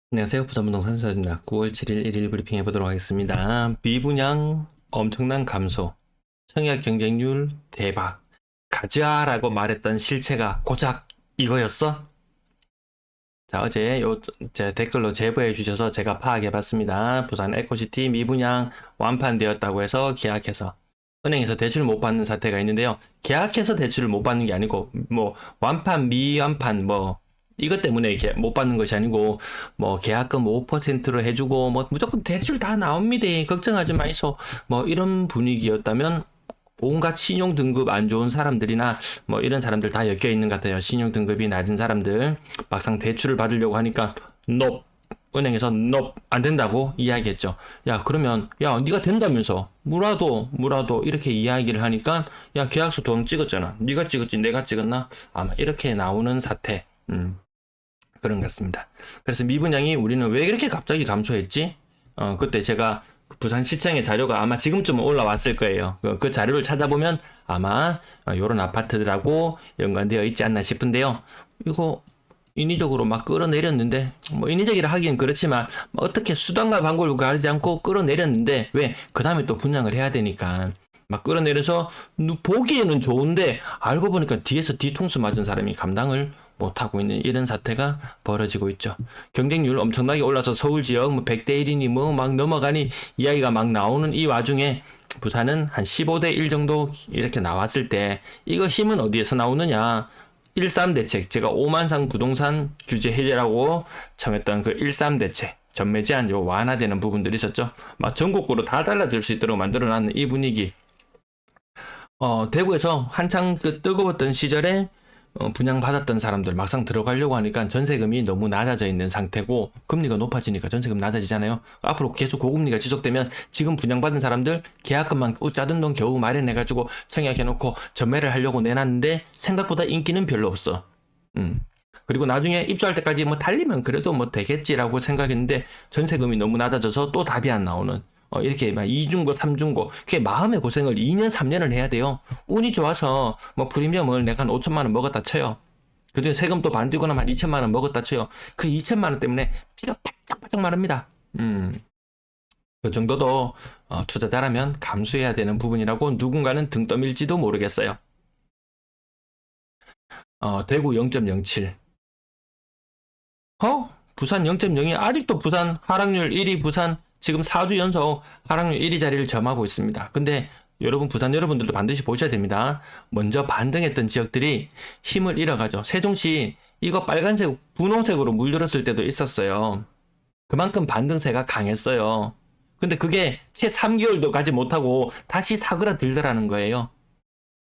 안녕하세요. 부산부동산 수사입니다. 9월 7일 1일 브리핑 해보도록 하겠습니다. 미분양 엄청난 감소, 청약 경쟁률 대박, 가자라고 말했던 실체가 고작 이거였어? 자, 어제 제 댓글로 제보해 주셔서 제가 파악해 봤습니다. 부산 에코시티 미분양 완판되었다고 해서 계약해서 은행에서 대출 못 받는 사태가 있는데요. 계약해서 대출을 못 받는 게 아니고 완판, 미완판 이것 때문에 이렇게 못 받는 것이 아니고 계약금 5%로 해주고 무조건 대출 다 나옵니다. 걱정하지 마이소. 이런 분위기였다면 온갖 신용 등급 안 좋은 사람들이나 이런 사람들 다 엮여 있는 것 같아요. 신용 등급이 낮은 사람들 막상 대출을 받으려고 하니까 NO, 은행에서 NO 안 된다고 이야기했죠. 야, 그러면 야, 네가 된다면서 무라도 이렇게 이야기를 하니까 야, 계약서 도장 찍었잖아. 네가 찍었지 내가 찍었나? 아마 이렇게 나오는 사태. 그런 것 같습니다. 그래서 미분양이 우리는 왜 이렇게 갑자기 감소했지? 그때 제가 부산시청의 자료가 아마 지금쯤은 올라왔을 거예요. 그 자료를 찾아보면 아마 요런 아파트들하고 연관되어 있지 않나 싶은데요. 이거 인위적으로 막 끌어내렸는데, 인위적이라 하긴 그렇지만, 어떻게 수단과 방법을 가리지 않고 끌어내렸는데, 왜? 그 다음에 또 분양을 해야 되니까. 막 끌어내려서, 보기에는 좋은데, 알고 보니까 뒤에서 뒤통수 맞은 사람이 감당을 못하고 있는 이런 사태가 벌어지고 있죠. 경쟁률 엄청나게 올라서 서울 지역 100대 1이니 막 넘어가니 이야기가 막 나오는 이 와중에 부산은 한 15대 1 정도 이렇게 나왔을 때 이거 힘은 어디에서 나오느냐? 13대책, 제가 오만상 부동산 규제 해제라고 정했던 그 13대책, 전매 제한 요 완화되는 부분들이 있었죠. 막 전국구로 다 달라질 수 있도록 만들어놨는 이 분위기. 대구에서 한창 그 뜨거웠던 시절에 분양받았던 사람들 막상 들어가려고 하니까 전세금이 너무 낮아져 있는 상태고 금리가 높아지니까 전세금 낮아지잖아요. 앞으로 계속 고금리가 지속되면 지금 분양받은 사람들 계약금만 짜든 돈 겨우 마련해가지고 청약해놓고 전매를 하려고 내놨는데 생각보다 인기는 별로 없어. 그리고 나중에 입주할 때까지 달리면 그래도 되겠지라고 생각했는데 전세금이 너무 낮아져서 또 답이 안 나오는 이렇게 막 2중고, 3중고, 그게 마음의 고생을 2년, 3년을 해야 돼요. 운이 좋아서 프리미엄을 내가 한 5천만 원 먹었다 쳐요. 그중에 세금 또 반디고 나면 한 2천만 원 먹었다 쳐요. 그 2천만 원 때문에 피가 바짝바짝 마릅니다. 그 정도도 투자자라면 감수해야 되는 부분이라고 누군가는 등 떠밀지도 모르겠어요. 대구 0.07. 부산 0.02. 아직도 부산 하락률 1위 부산 지금 4주 연속 하락률 1위 자리를 점하고 있습니다. 근데 여러분 부산 여러분들도 반드시 보셔야 됩니다. 먼저 반등했던 지역들이 힘을 잃어가죠. 세종시 이거 빨간색 분홍색으로 물들었을 때도 있었어요. 그만큼 반등세가 강했어요. 근데 그게 채 3개월도 가지 못하고 다시 사그라들더라는 거예요.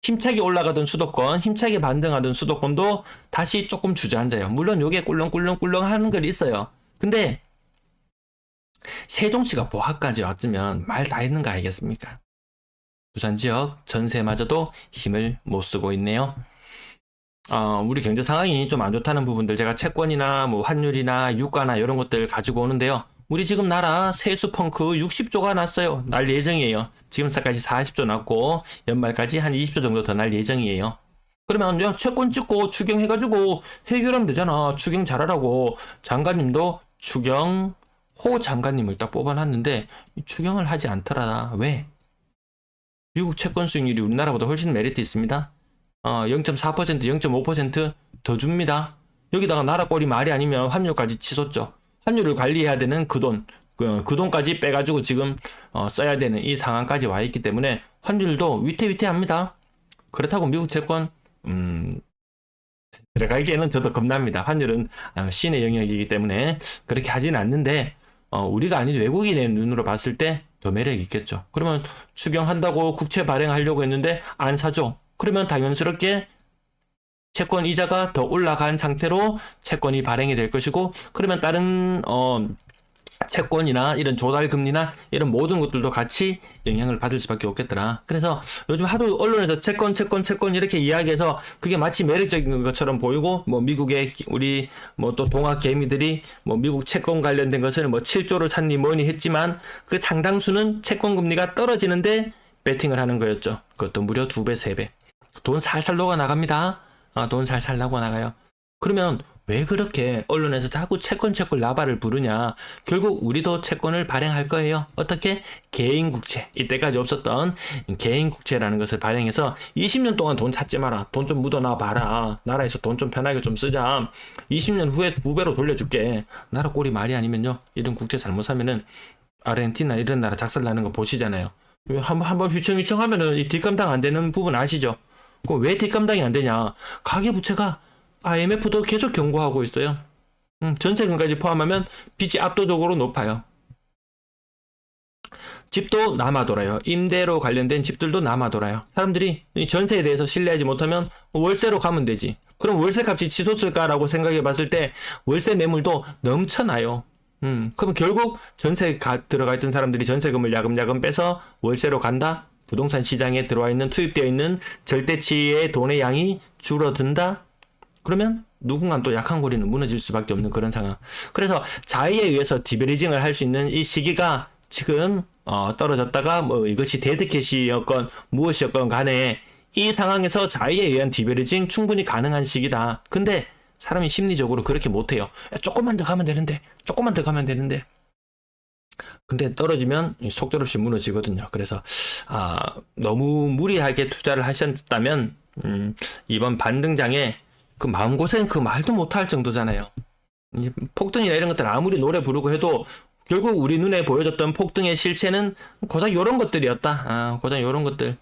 힘차게 올라가던 수도권, 힘차게 반등하던 수도권도 다시 조금 주저앉아요. 물론 요게 꿀렁꿀렁꿀렁 하는 건 있어요. 근데 세종시가 보합까지 왔으면 말 다 했는 거 아니겠습니까? 부산 지역 전세마저도 힘을 못 쓰고 있네요. 우리 경제 상황이 좀 안 좋다는 부분들 제가 채권이나 환율이나 유가나 이런 것들 가지고 오는데요. 우리 지금 나라 세수 펑크 60조가 났어요. 날 예정이에요. 지금까지 40조 났고 연말까지 한 20조 정도 더 날 예정이에요. 그러면 야, 채권 찍고 추경해가지고 해결하면 되잖아. 추경 잘하라고 장관님도 추경 호 장관님을 딱 뽑아놨는데 추경을 하지 않더라. 왜? 미국 채권 수익률이 우리나라보다 훨씬 메리트 있습니다. 0.4%, 0.5% 더 줍니다. 여기다가 나라 꼴이 말이 아니면 환율까지 치솟죠. 환율을 관리해야 되는 그 돈까지 빼가지고 지금 써야 되는 이 상황까지 와 있기 때문에 환율도 위태위태합니다. 그렇다고 미국 채권 들어가기에는 저도 겁납니다. 환율은 신의 영역이기 때문에 그렇게 하진 않는데 우리가 아닌 외국인의 눈으로 봤을 때 더 매력이 있겠죠. 그러면 추경한다고 국채 발행하려고 했는데 안 사죠. 그러면 당연스럽게 채권 이자가 더 올라간 상태로 채권이 발행이 될 것이고 그러면 다른 채권이나 이런 조달금리나 이런 모든 것들도 같이 영향을 받을 수밖에 없겠더라. 그래서 요즘 하도 언론에서 채권 이렇게 이야기해서 그게 마치 매력적인 것처럼 보이고 미국의 우리 또 동학 개미들이 미국 채권 관련된 것을 7조를 샀니 뭐니 했지만 그 상당수는 채권 금리가 떨어지는데 베팅을 하는 거였죠. 그것도 무려 2배, 3배. 돈 살살 녹아 나갑니다. 돈 살살 녹아 나가요. 그러면 왜 그렇게 언론에서 자꾸 채권 라바를 부르냐. 결국 우리도 채권을 발행할 거예요. 어떻게? 개인국채. 이때까지 없었던 개인국채라는 것을 발행해서 20년 동안 돈 찾지 마라. 돈 좀 묻어놔 봐라. 나라에서 돈 좀 편하게 좀 쓰자. 20년 후에 2배로 돌려줄게. 나라 꼴이 말이 아니면요. 이런 국채 잘못 사면은 아르헨티나 이런 나라 작살나는 거 보시잖아요. 한번 휘청휘청 하면은 이 뒷감당 안 되는 부분 아시죠? 왜 뒷감당이 안 되냐? 가계부채가 IMF도 계속 경고하고 있어요. 전세금까지 포함하면 빚이 압도적으로 높아요. 집도 남아 돌아요. 임대로 관련된 집들도 남아 돌아요. 사람들이 전세에 대해서 신뢰하지 못하면 월세로 가면 되지. 그럼 월세값이 치솟을까라고 생각해 봤을 때 월세 매물도 넘쳐나요. 그럼 결국 전세에 들어가 있던 사람들이 전세금을 야금야금 빼서 월세로 간다? 부동산 시장에 들어와 있는 투입되어 있는 절대치의 돈의 양이 줄어든다? 그러면 누군가 또 약한 고리는 무너질 수밖에 없는 그런 상황. 그래서 자의에 의해서 디베리징을 할 수 있는 이 시기가 지금 떨어졌다가 뭐 이것이 데드캣이었건 무엇이었건 간에 이 상황에서 자의에 의한 디베리징 충분히 가능한 시기다. 근데 사람이 심리적으로 그렇게 못해요. 조금만 더 가면 되는데, 조금만 더 가면 되는데. 근데 떨어지면 속절없이 무너지거든요. 그래서 너무 무리하게 투자를 하셨다면 이번 반등장에 그 마음고생 그 말도 못할 정도잖아요. 폭등이나 이런 것들 아무리 노래 부르고 해도 결국 우리 눈에 보여줬던 폭등의 실체는 고작 요런 것들이었다. 고작 요런 것들.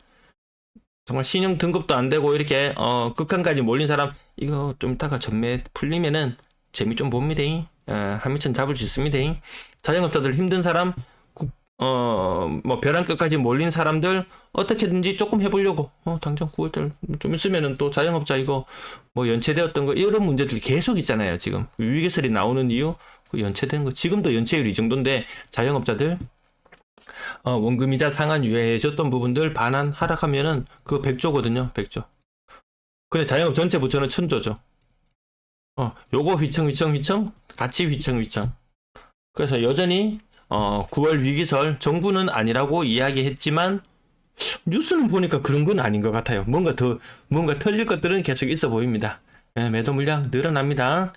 정말 신용 등급도 안 되고 이렇게 극한까지 몰린 사람 이거 좀 이따가 전매 풀리면은 재미 좀 봅니다. 한미천 잡을 수 있습니다. 자영업자들 힘든 사람 뭐 벼랑 끝까지 몰린 사람들 어떻게든지 조금 해보려고 당장 9월달 좀 있으면은 또 자영업자 이거 뭐 연체되었던 거 이런 문제들이 계속 있잖아요. 지금 위기설이 나오는 이유 그 연체된 거 지금도 연체율 이 정도인데 자영업자들 원금이자 상환 유예해줬던 부분들 반환 하락하면은 그거 100조거든요. 100조. 근데 자영업 전체 부처는 1000조죠. 요거 휘청 같이 휘청. 그래서 여전히 9월 위기설 정부는 아니라고 이야기했지만 뉴스는 보니까 그런 건 아닌 것 같아요. 뭔가 터질 것들은 계속 있어 보입니다. 매도 물량 늘어납니다.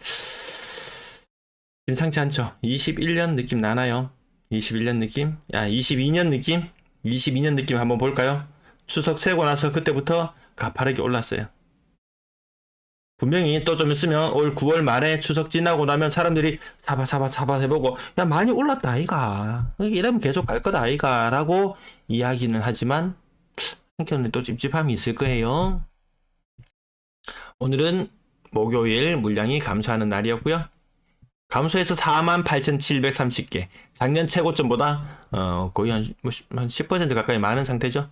심상치 않죠. 21년 느낌 나나요? 21년 느낌? 22년 느낌? 22년 느낌 한번 볼까요? 추석 세고 나서 그때부터 가파르게 올랐어요. 분명히 또 좀 있으면 올 9월 말에 추석 지나고 나면 사람들이 사바 해보고 야 많이 올랐다 아이가 이러면 계속 갈 거다 아이가 라고 이야기는 하지만 한켠에 또 찝찝함이 있을 거예요. 오늘은 목요일 물량이 감소하는 날이었고요. 감소해서 48,730개 작년 최고점보다 거의 한 10% 가까이 많은 상태죠.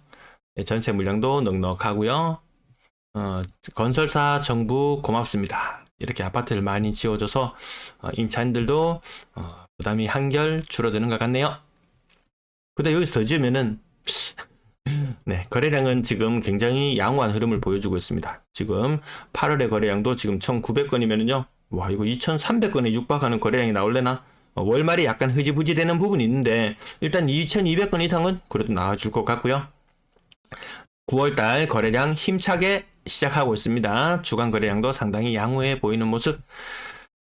전세 물량도 넉넉하고요. 건설사 정부 고맙습니다. 이렇게 아파트를 많이 지어줘서 임차인들도 부담이 한결 줄어드는 것 같네요. 근데 여기서 더 지으면은 네, 거래량은 지금 굉장히 양호한 흐름을 보여주고 있습니다. 지금 8월의 거래량도 지금 1900건이면은요 와 이거 2300건에 육박하는 거래량이 나올래나? 월말이 약간 흐지부지 되는 부분이 있는데 일단 2200건 이상은 그래도 나와줄 것 같고요. 9월달 거래량 힘차게 시작하고 있습니다. 주간 거래량도 상당히 양호해 보이는 모습.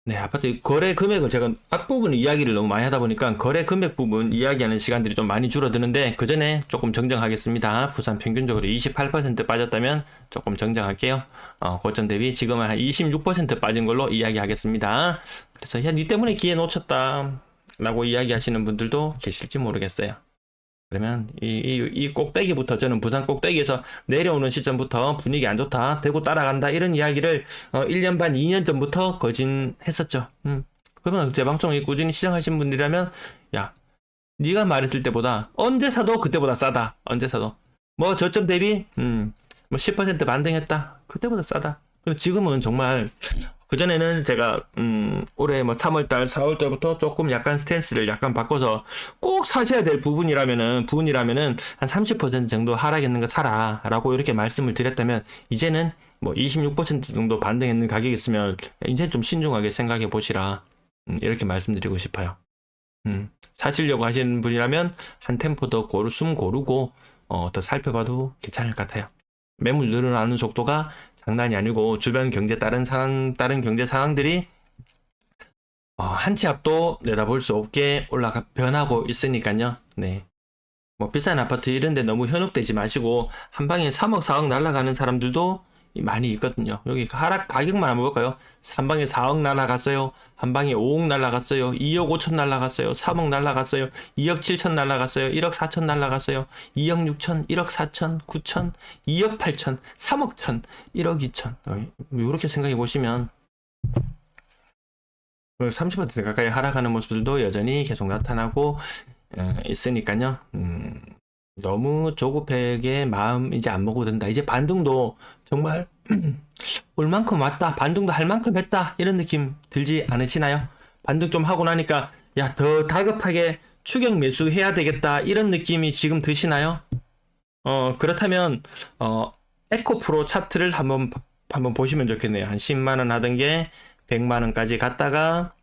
네, 아파트 거래 금액을 제가 앞부분 이야기를 너무 많이 하다 보니까 거래 금액 부분 이야기하는 시간들이 좀 많이 줄어드는데 그 전에 조금 정정하겠습니다. 부산 평균적으로 28% 빠졌다면 조금 정정할게요. 고점 대비 지금은 한 26% 빠진 걸로 이야기하겠습니다. 그래서 야, 니 때문에 기회 놓쳤다 라고 이야기하시는 분들도 계실지 모르겠어요. 그러면 이 꼭대기부터 저는 부산 꼭대기에서 내려오는 시점부터 분위기 안 좋다 대구 따라간다 이런 이야기를 1년 반 2년 전부터 거진했었죠. 그러면 제 방송을 꾸준히 시청하신 분들이라면 야 네가 말했을 때보다 언제 사도 그때보다 싸다. 언제 사도 뭐 저점 대비 뭐 10% 반등했다 그때보다 싸다. 그리고 지금은 정말 그전에는 제가 올해 뭐 3월달 4월달부터 조금 약간 스탠스를 약간 바꿔서 꼭 사셔야 될 부분이라면은 한 30% 정도 하락했는 거 사라 라고 이렇게 말씀을 드렸다면 이제는 뭐 26% 정도 반등했는 가격이 있으면 이제 좀 신중하게 생각해 보시라 이렇게 말씀드리고 싶어요. 사시려고 하시는 분이라면 한 템포 더 고르고 더 살펴봐도 괜찮을 것 같아요. 매물 늘어나는 속도가 장난이 아니고 주변 경제 다른 경제 상황들이 한 치 앞도 내다볼 수 없게 변하고 있으니까요. 네. 뭐 비싼 아파트 이런 데 너무 현혹되지 마시고 한 방에 3억 4억 날아가는 사람들도 많이 있거든요. 여기 하락 가격만 한번 볼까요? 한 방에 4억 날아갔어요. 한 방에 5억 날아갔어요. 2억 5천 날아갔어요. 3억 날아갔어요. 2억 7천 날아갔어요. 1억 4천 날아갔어요. 2억 6천, 1억 4천, 9천, 2억 8천, 3억 천, 1억 2천. 이렇게 생각해 보시면 30% 가까이 하락하는 모습들도 여전히 계속 나타나고 있으니까요. 너무 조급하게 마음 이제 안 먹어도 된다. 이제 반등도 정말 올 만큼 왔다. 반등도 할 만큼 했다. 이런 느낌 들지 않으시나요? 반등 좀 하고 나니까 야, 더 다급하게 추격 매수해야 되겠다. 이런 느낌이 지금 드시나요? 그렇다면 에코프로 차트를 한번 보시면 좋겠네요. 한 10만 원 하던 게 100만 원까지 갔다가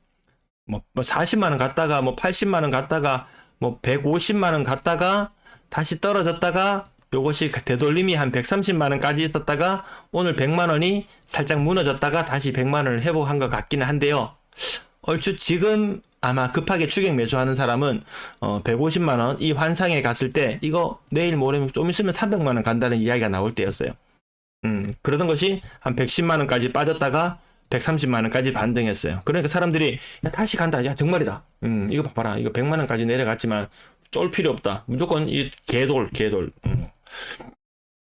뭐 40만 원 갔다가 뭐 80만 원 갔다가 뭐 150만 원 갔다가 다시 떨어졌다가 요것이 되돌림이 한 130만 원까지 있었다가 오늘 100만 원이 살짝 무너졌다가 다시 100만 원을 회복한 것 같기는 한데요. 얼추 지금 아마 급하게 추격 매수하는 사람은 150만 원 이 환상에 갔을 때 이거 내일 모레면 좀 있으면 300만 원 간다는 이야기가 나올 때였어요. 그러던 것이 한 110만 원까지 빠졌다가 130만 원까지 반등했어요. 그러니까 사람들이 야 다시 간다. 야 정말이다. 이거 봐봐라. 이거 100만 원까지 내려갔지만 쫄 필요 없다. 무조건 이 개돌.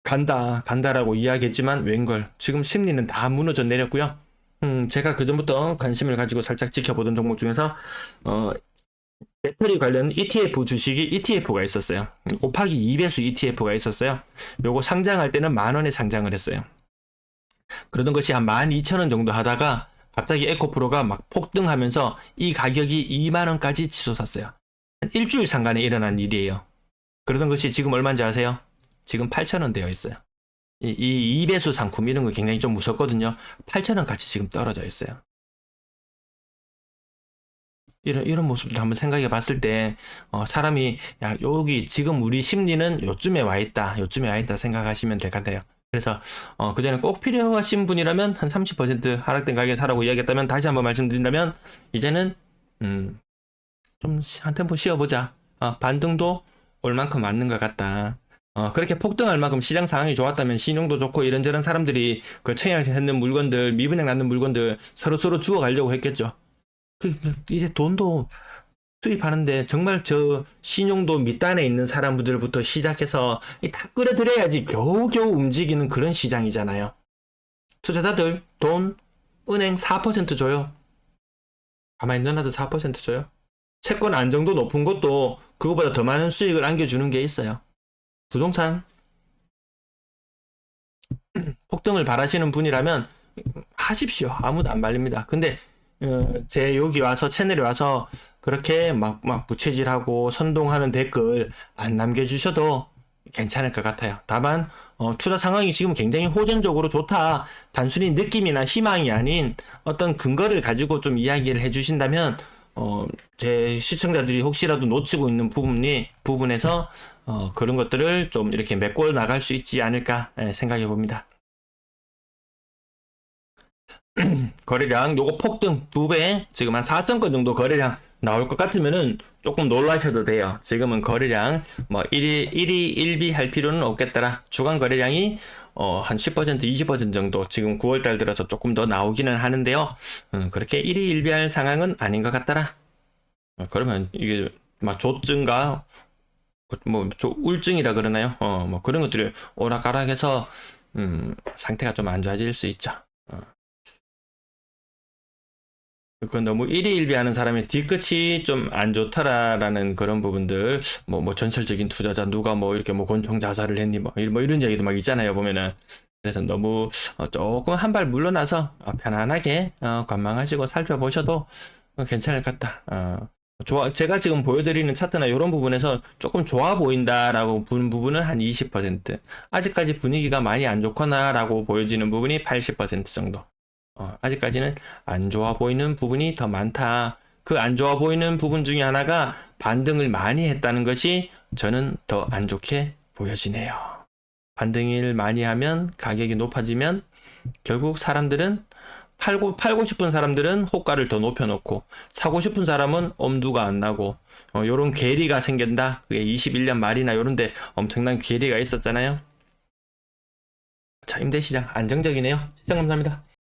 간다라고 이야기했지만 웬걸. 지금 심리는 다 무너져 내렸고요. 제가 그전부터 관심을 가지고 살짝 지켜보던 종목 중에서 배터리 관련 ETF 주식이 ETF가 있었어요. 곱하기 2배수 ETF가 있었어요. 요거 상장할 때는 10,000원에 상장을 했어요. 그러던 것이 한 12,000원 정도 하다가 갑자기 에코프로가 막 폭등하면서 이 가격이 20,000원까지 치솟았어요. 일주일 상간에 일어난 일이에요. 그러던 것이 지금 얼마인지 아세요? 지금 8,000원 되어 있어요. 이 2배수 상품 이런 거 굉장히 좀 무섭거든요. 8,000원까지 지금 떨어져 있어요. 이런 모습도 한번 생각해 봤을 때, 사람이, 야, 여기 지금 우리 심리는 요쯤에 와 있다 생각하시면 될 것 같아요. 그래서, 그 전에 꼭 필요하신 분이라면 한 30% 하락된 가격에 사라고 이야기했다면 다시 한번 말씀드린다면, 이제는, 좀 한 템포 쉬어보자. 반등도 올 만큼 맞는 것 같다. 그렇게 폭등할 만큼 시장 상황이 좋았다면 신용도 좋고 이런저런 사람들이 그 청약했는 물건들, 미분양 났는 물건들 서로 주워가려고 했겠죠. 이제 돈도 수입하는데 정말 저 신용도 밑단에 있는 사람들부터 시작해서 다 끌어들여야지 겨우겨우 움직이는 그런 시장이잖아요. 투자자들 돈 은행 4% 줘요. 가만히 넣어놔도 4% 줘요. 채권 안정도 높은 것도 그거보다 더 많은 수익을 안겨주는 게 있어요. 부동산 폭등을 바라시는 분이라면 하십시오. 아무도 안 말립니다. 근데 제 여기 와서 채널에 와서 그렇게 막 부채질하고 선동하는 댓글 안 남겨주셔도 괜찮을 것 같아요. 다만 투자 상황이 지금 굉장히 호전적으로 좋다. 단순히 느낌이나 희망이 아닌 어떤 근거를 가지고 좀 이야기를 해주신다면 제 시청자들이 혹시라도 놓치고 있는 부분에서 그런 것들을 좀 이렇게 메꿔 나갈 수 있지 않을까 생각해 봅니다. 거래량 요거 폭등 2배 지금 한 4,000건 정도 거래량 나올 것 같으면은 조금 놀라셔도 돼요. 지금은 거래량 뭐 1위 1비 할 필요는 없겠더라. 주간 거래량이 한 10% 20% 정도 지금 9월달 들어서 조금 더 나오기는 하는데요. 그렇게 1위 1비 할 상황은 아닌 것 같더라. 그러면 이게 막 조증가 뭐 우울증이라 그러나요? 뭐 그런 것들이 오락가락해서 상태가 좀 안 좋아질 수 있죠. 그건 너무 일희일비하는 사람의 뒤끝이 좀 안 좋다라는 그런 부분들, 뭐 전설적인 투자자 누가 뭐 이렇게 뭐 곤충 자살을 했니 뭐 이런 얘기도 막 있잖아요 보면은. 그래서 너무 조금 한 발 물러나서 편안하게 관망하시고 살펴보셔도 괜찮을 것 같다. 제가 지금 보여드리는 차트나 이런 부분에서 조금 좋아 보인다라고 보는 부분은 한 20%, 아직까지 분위기가 많이 안 좋거나라고 보여지는 부분이 80% 정도. 아직까지는 안 좋아 보이는 부분이 더 많다. 그 안 좋아 보이는 부분 중에 하나가 반등을 많이 했다는 것이 저는 더 안 좋게 보여지네요. 반등을 많이 하면 가격이 높아지면 결국 사람들은 팔고 싶은 사람들은 호가를 더 높여놓고 사고 싶은 사람은 엄두가 안 나고 요런 괴리가 생긴다. 그게 21년 말이나 요런데 엄청난 괴리가 있었잖아요. 자, 임대시장 안정적이네요. 시청 감사합니다.